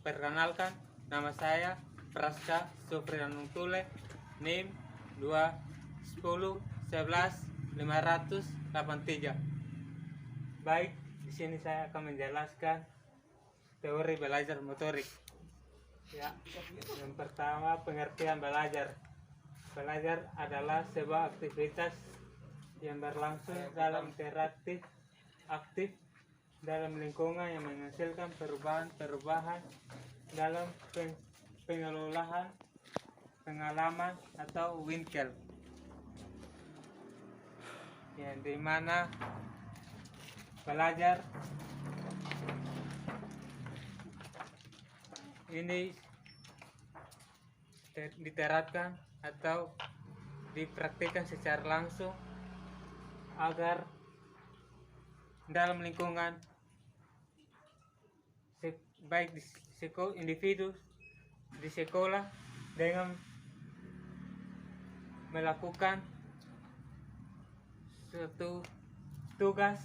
perkenalkan, nama saya Praska Sofrianung Tule, NIM 21011 583. Baik, di sini saya akan menjelaskan teori belajar motorik. Ya, yang pertama pengertian belajar. Belajar adalah sebuah aktivitas yang berlangsung dalam interaktif aktif dalam lingkungan yang menghasilkan perubahan dalam pengelolaan pengalaman atau Winkel, yang dimana belajar ini diterapkan atau dipraktikkan secara langsung agar dalam lingkungan baik di individu di sekolah dengan melakukan suatu tugas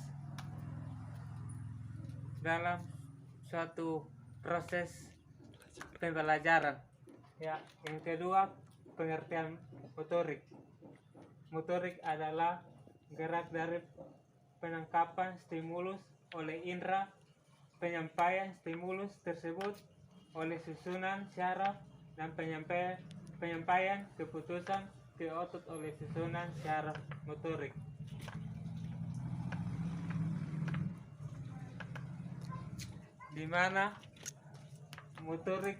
dalam suatu proses pembelajaran. Ya, yang kedua pengertian motorik. Motorik adalah gerak dari penangkapan stimulus oleh indera, penyampaian stimulus tersebut oleh susunan syaraf, dan penyampaian keputusan ke otot oleh susunan syaraf motorik. Di mana motorik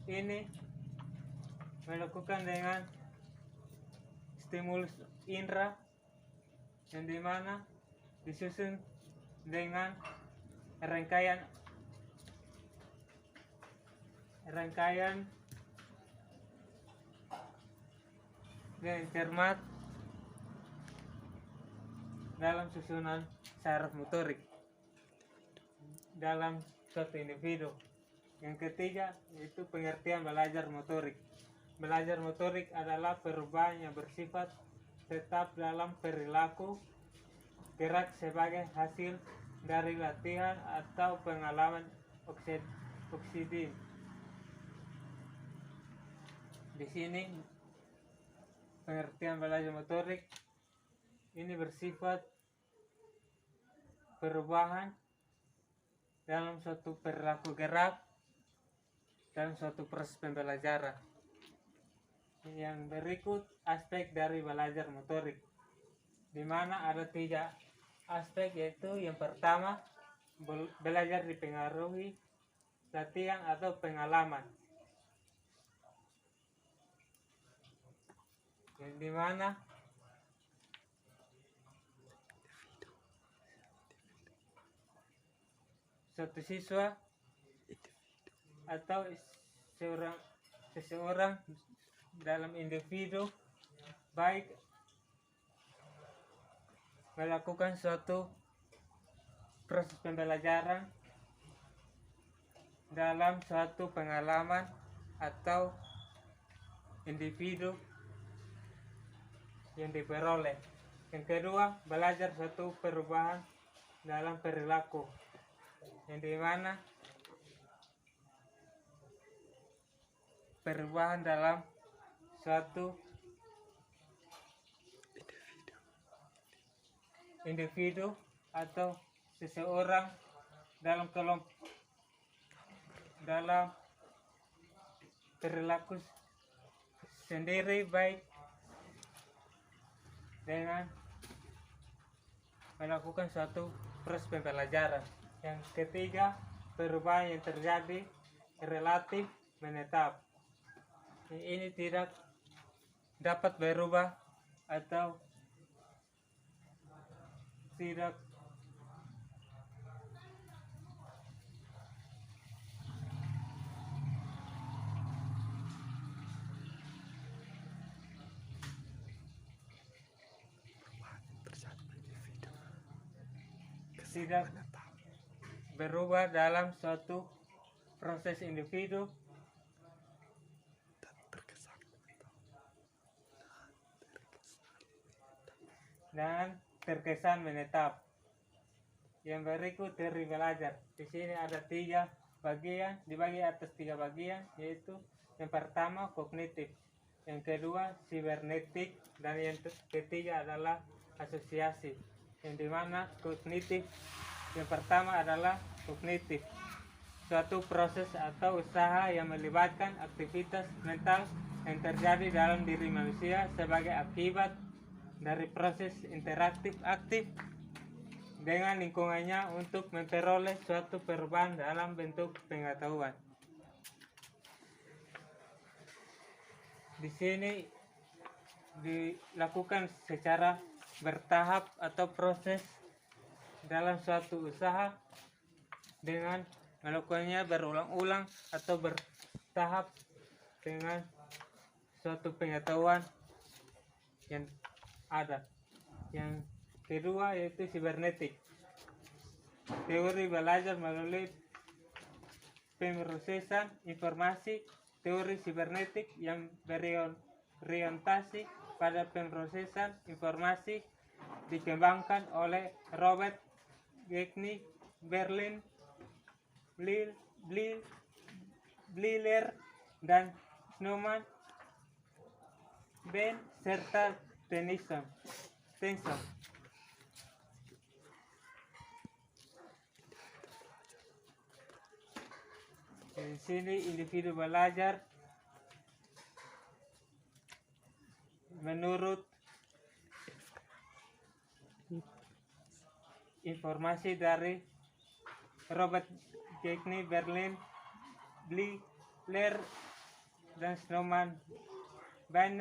ini melakukan dengan stimulus indera yang dimana disusun dengan rangkaian yang cermat dalam susunan saraf motorik dalam suatu individu. Yang ketiga yaitu pengertian belajar motorik. Belajar motorik adalah perubahan yang bersifat tetap dalam perilaku gerak sebagai hasil dari latihan atau pengalaman oksidim. Di sini pengertian belajar motorik ini bersifat perubahan dalam suatu perilaku gerak dalam suatu proses pembelajaran. Yang berikut aspek dari belajar motorik, di mana ada 3 aspek, yaitu yang pertama belajar dipengaruhi latihan atau pengalaman, yang dimana suatu siswa atau seseorang dalam individu baik melakukan suatu proses pembelajaran dalam suatu pengalaman atau individu yang diperoleh. Yang kedua, belajar suatu perubahan dalam perilaku, yang dimana perubahan dalam suatu individu atau seseorang dalam kelompok dalam perilaku sendiri, baik dengan melakukan suatu proses pembelajaran. Yang ketiga, perubahan yang terjadi relatif menetap. Ini tidak dapat berubah atau tidak berubah dalam suatu proses individu dan terkesan menetap. Yang berikut dari belajar. Di sini ada 3 bagian, dibagi atas 3 bagian, yaitu yang pertama kognitif, yang kedua sibernetik, dan yang ketiga adalah asosiasi. Yang dimana kognitif, yang pertama adalah kognitif, suatu proses atau usaha yang melibatkan aktivitas mental yang terjadi dalam diri manusia sebagai akibat dari proses interaktif aktif dengan lingkungannya untuk memperoleh suatu perubahan dalam bentuk pengetahuan. Di sini dilakukan secara bertahap atau proses dalam suatu usaha dengan melakukannya berulang-ulang atau bertahap dengan suatu pengetahuan yang ada. Yang kedua yaitu sibernetik, teori belajar melalui pemrosesan informasi. Teori sibernetik yang berorientasi pada pemrosesan informasi dikembangkan oleh Robert Gagne, Berlin, Bliller, dan Snowman, Ben, serta Tennyson. Di sini individu belajar menurut informasi dari Robert Gagne, Berlin, Bliller, dan Snowman, Ben,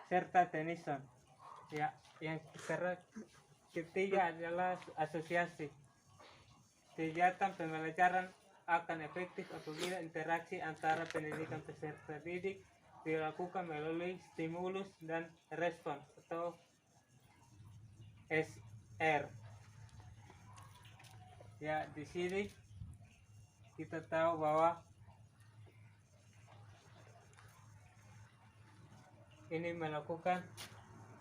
serta Tennyson. Ya, yang ketiga adalah asosiasi. Kegiatan pembelajaran akan efektif apabila interaksi antara pendidik dan peserta didik dilakukan melalui stimulus dan respon atau SR. Ya, di sini kita tahu bahwa ini melakukan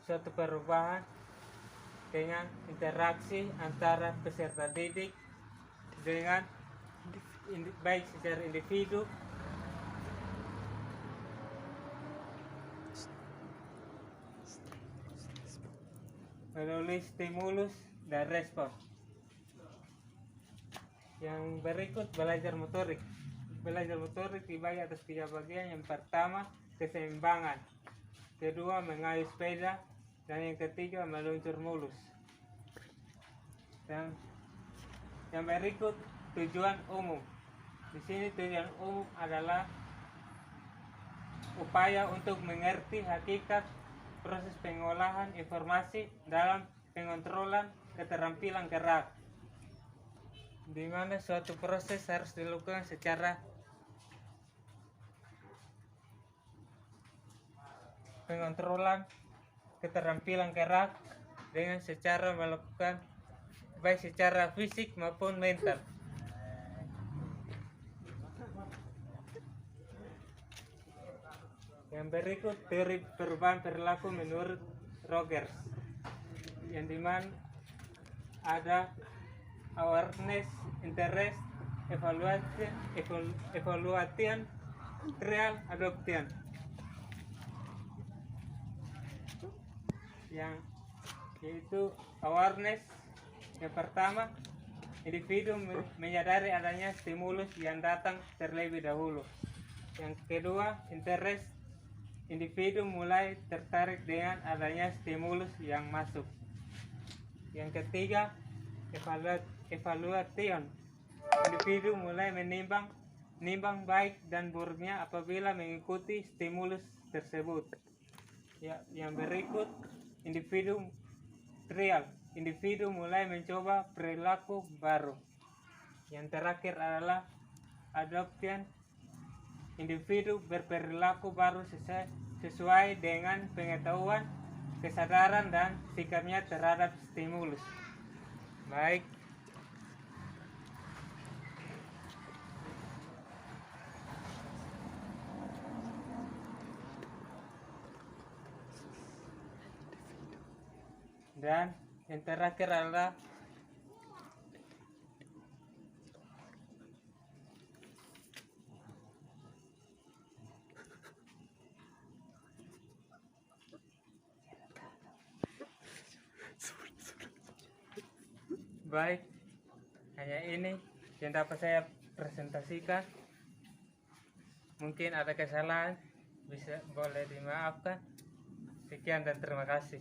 suatu perubahan dengan interaksi antara peserta didik dengan baik secara individu melalui stimulus dan respon. Yang berikut belajar motorik. Belajar motorik dibagi atas 3 bagian. Yang pertama keseimbangan, kedua mengayuh sepeda, dan yang ketiga meluncur mulus. Dan yang berikut tujuan umum. Di sini tujuan umum adalah upaya untuk mengerti hakikat proses pengolahan informasi dalam pengontrolan keterampilan gerak, di mana suatu proses harus dilakukan secara pengontrolan keterampilan gerak dengan secara melakukan baik secara fisik maupun mental. Yang berikut teori perubahan perilaku menurut Rogers, yang dimana ada awareness, interest, evaluation, trial, adoption. Yang yaitu awareness, yang pertama individu menyadari adanya stimulus yang datang terlebih dahulu. Yang kedua interest, individu mulai tertarik dengan adanya stimulus yang masuk. Yang ketiga evaluation, individu mulai menimbang baik dan buruknya apabila mengikuti stimulus tersebut. Ya, yang berikut individu trial, individu mulai mencoba perilaku baru. Yang terakhir adalah adoption, individu berperilaku baru sesuai dengan pengetahuan, kesadaran, dan sikapnya terhadap stimulus. Baik. Dan yang terakhir adalah baik. Hanya ini yang dapat saya presentasikan. Mungkin ada kesalahan, boleh dimaafkan. Sekian dan terima kasih.